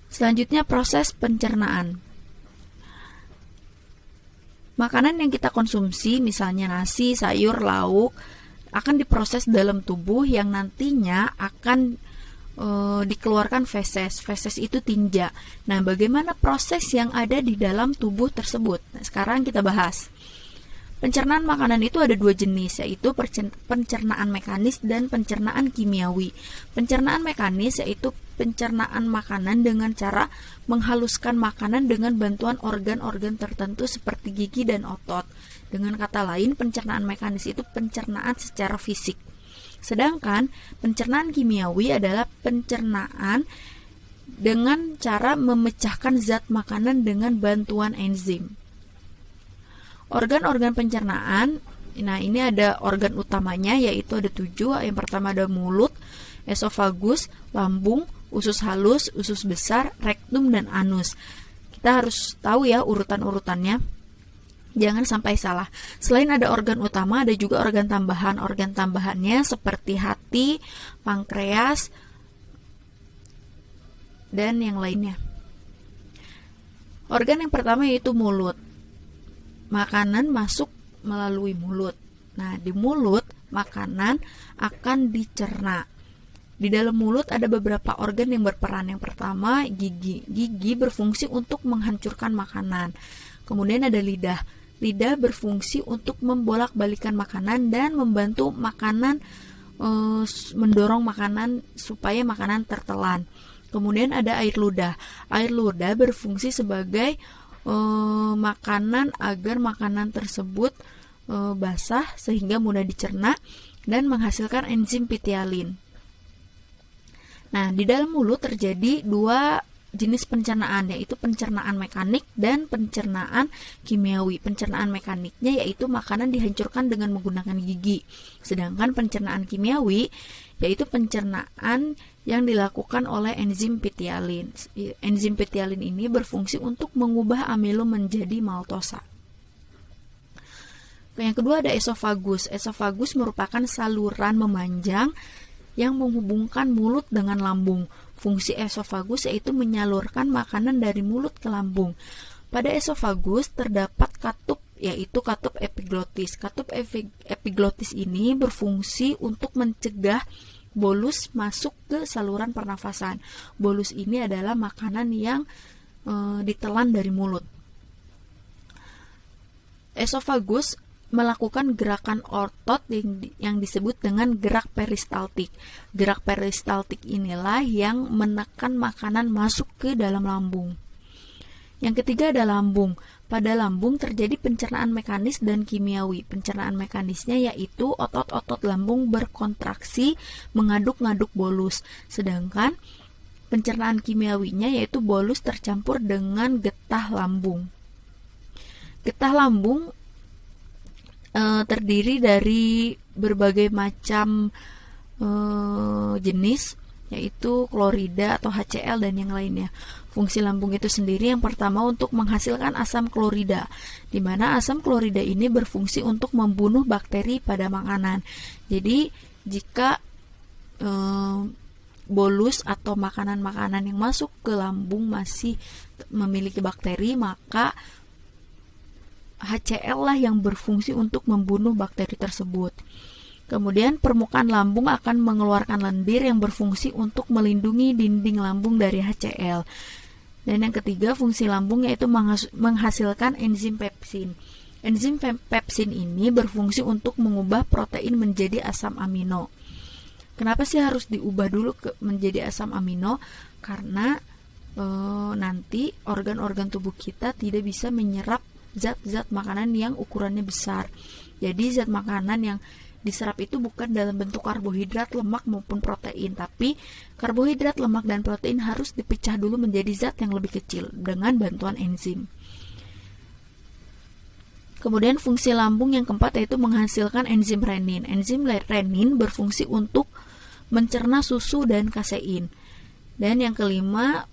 Selanjutnya proses pencernaan. Makanan yang kita konsumsi, misalnya nasi, sayur, lauk, akan diproses dalam tubuh yang nantinya akan dikeluarkan feses. Feses itu tinja. Nah, bagaimana proses yang ada di dalam tubuh tersebut? Nah, sekarang kita bahas. Pencernaan makanan itu ada dua jenis, yaitu pencernaan mekanis dan pencernaan kimiawi. Pencernaan mekanis yaitu pencernaan makanan dengan cara menghaluskan makanan dengan bantuan organ-organ tertentu seperti gigi dan otot. Dengan kata lain, pencernaan mekanis itu pencernaan secara fisik. Sedangkan pencernaan kimiawi adalah pencernaan dengan cara memecahkan zat makanan dengan bantuan enzim. Organ-organ pencernaan, nah ini ada organ utamanya yaitu ada 7. Yang pertama ada mulut, esofagus, lambung, usus halus, usus besar, rektum, dan anus. Kita harus tahu ya urutan-urutannya, jangan sampai salah. Selain ada organ utama, ada juga organ tambahan. Organ tambahannya seperti hati, pankreas, dan yang lainnya. Organ yang pertama yaitu mulut. Makanan masuk melalui mulut. Nah, di mulut makanan akan dicerna. Di dalam mulut ada beberapa organ yang berperan. Yang pertama, gigi. Gigi berfungsi untuk menghancurkan makanan. Kemudian ada lidah. Lidah berfungsi untuk membolak-balikan makanan dan membantu makanan, mendorong makanan supaya makanan tertelan. Kemudian ada air ludah. Air ludah berfungsi sebagai makanan agar makanan tersebut basah sehingga mudah dicerna dan menghasilkan enzim pitialin. Nah, di dalam mulut terjadi dua jenis pencernaan, yaitu pencernaan mekanik dan pencernaan kimiawi. Pencernaan mekaniknya yaitu makanan dihancurkan dengan menggunakan gigi. Sedangkan pencernaan kimiawi yaitu pencernaan yang dilakukan oleh enzim pitialin. Enzim pitialin ini berfungsi untuk mengubah amilo menjadi maltosa. Yang kedua ada esofagus. Esofagus merupakan saluran memanjang yang menghubungkan mulut dengan lambung. Fungsi esofagus yaitu menyalurkan makanan dari mulut ke lambung. Pada esofagus terdapat katup, yaitu katup epiglotis. Katup epiglotis ini berfungsi untuk mencegah bolus masuk ke saluran pernafasan. Bolus ini adalah makanan yang ditelan dari mulut. Esofagus melakukan gerakan otot yang disebut dengan gerak peristaltik. Gerak peristaltik inilah yang menekan makanan masuk ke dalam lambung. Yang ketiga ada lambung. Pada lambung terjadi pencernaan mekanis dan kimiawi. Pencernaan mekanisnya yaitu otot-otot lambung berkontraksi mengaduk-ngaduk bolus. Sedangkan pencernaan kimiawinya yaitu bolus tercampur dengan getah lambung. Getah lambung terdiri dari berbagai macam jenis, yaitu klorida atau HCl dan yang lainnya. Fungsi lambung itu sendiri yang pertama untuk menghasilkan asam klorida, di mana asam klorida ini berfungsi untuk membunuh bakteri pada makanan. Jadi jika bolus atau makanan-makanan yang masuk ke lambung masih memiliki bakteri, maka HCl lah yang berfungsi untuk membunuh bakteri tersebut. Kemudian permukaan lambung akan mengeluarkan lendir yang berfungsi untuk melindungi dinding lambung dari HCl. Dan yang ketiga, fungsi lambung yaitu menghasilkan enzim pepsin. Enzim pepsin ini berfungsi untuk mengubah protein menjadi asam amino. Kenapa sih harus diubah dulu menjadi asam amino? Karena nanti organ-organ tubuh kita tidak bisa menyerap zat-zat makanan yang ukurannya besar. Jadi zat makanan yang diserap itu bukan dalam bentuk karbohidrat, lemak maupun protein, tapi karbohidrat, lemak, dan protein harus dipecah dulu menjadi zat yang lebih kecil dengan bantuan enzim. Kemudian fungsi lambung yang keempat yaitu menghasilkan enzim renin. Enzim renin berfungsi untuk mencerna susu dan kasein. Dan yang kelima,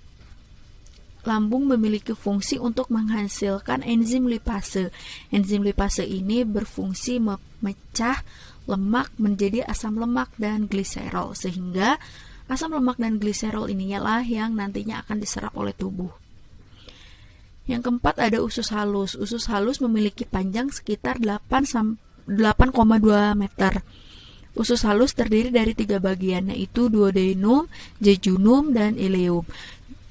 lambung memiliki fungsi untuk menghasilkan enzim lipase. Enzim lipase ini berfungsi memecah lemak menjadi asam lemak dan gliserol, sehingga Asam lemak dan gliserol inilah yang nantinya akan diserap oleh tubuh. Yang keempat ada usus halus. Usus halus memiliki panjang sekitar 8,2 meter. Usus halus terdiri dari 3 bagian, yaitu duodenum, jejunum, dan ileum.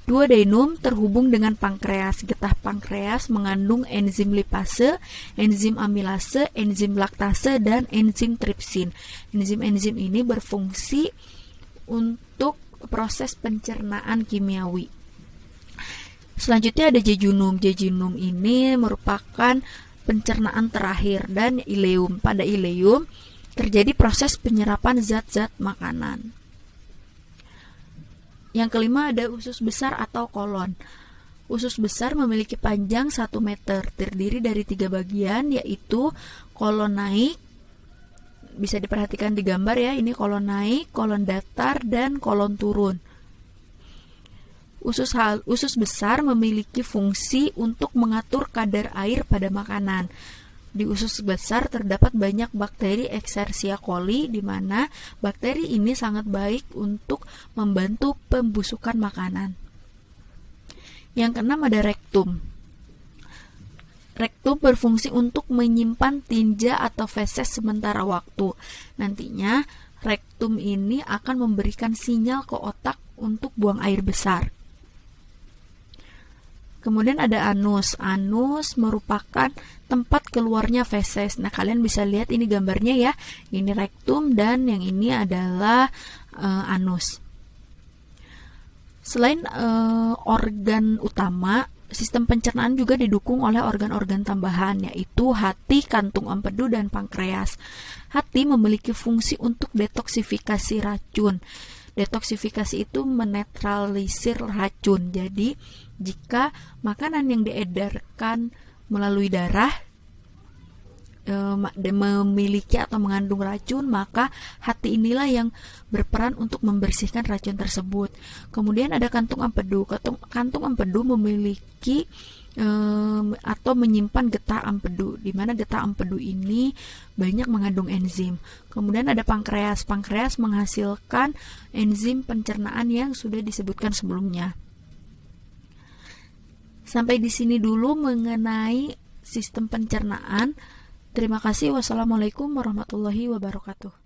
Duodenum terhubung dengan pankreas. Getah pankreas mengandung enzim lipase, enzim amilase, enzim laktase, dan enzim tripsin. Enzim-enzim ini berfungsi untuk proses pencernaan kimiawi. Selanjutnya ada jejunum. Jejunum ini merupakan pencernaan terakhir, dan ileum. Pada ileum terjadi proses penyerapan zat-zat makanan. Yang kelima ada usus besar atau kolon. Usus besar memiliki panjang 1 meter, terdiri dari 3 bagian, yaitu kolon naik. Bisa diperhatikan di gambar ya, ini kolon naik, kolon datar, dan kolon turun. Usus besar memiliki fungsi untuk mengatur kadar air pada makanan. Di usus besar terdapat banyak bakteri Escherichia coli, di mana bakteri ini sangat baik untuk membantu pembusukan makanan. Yang keenam ada rektum. Rektum berfungsi untuk menyimpan tinja atau feses sementara waktu. Nantinya rektum ini akan memberikan sinyal ke otak untuk buang air besar. Kemudian ada anus. Anus merupakan tempat keluarnya feses. Nah, kalian bisa lihat ini gambarnya ya. Ini rektum dan yang ini adalah anus. Selain organ utama, sistem pencernaan juga didukung oleh organ-organ tambahan, yaitu hati, kantung empedu, dan pankreas. Hati memiliki fungsi untuk detoksifikasi racun. Detoksifikasi itu menetralisir racun. Jadi, jika makanan yang diedarkan melalui darah memiliki atau mengandung racun, maka hati inilah yang berperan untuk membersihkan racun tersebut. Kemudian ada kantung empedu. Kantung empedu memiliki atau menyimpan getah empedu, di mana getah empedu ini banyak mengandung enzim. Kemudian ada pankreas. Pankreas menghasilkan enzim pencernaan yang sudah disebutkan sebelumnya. Sampai di sini dulu mengenai sistem pencernaan. Terima kasih. Wassalamualaikum warahmatullahi wabarakatuh.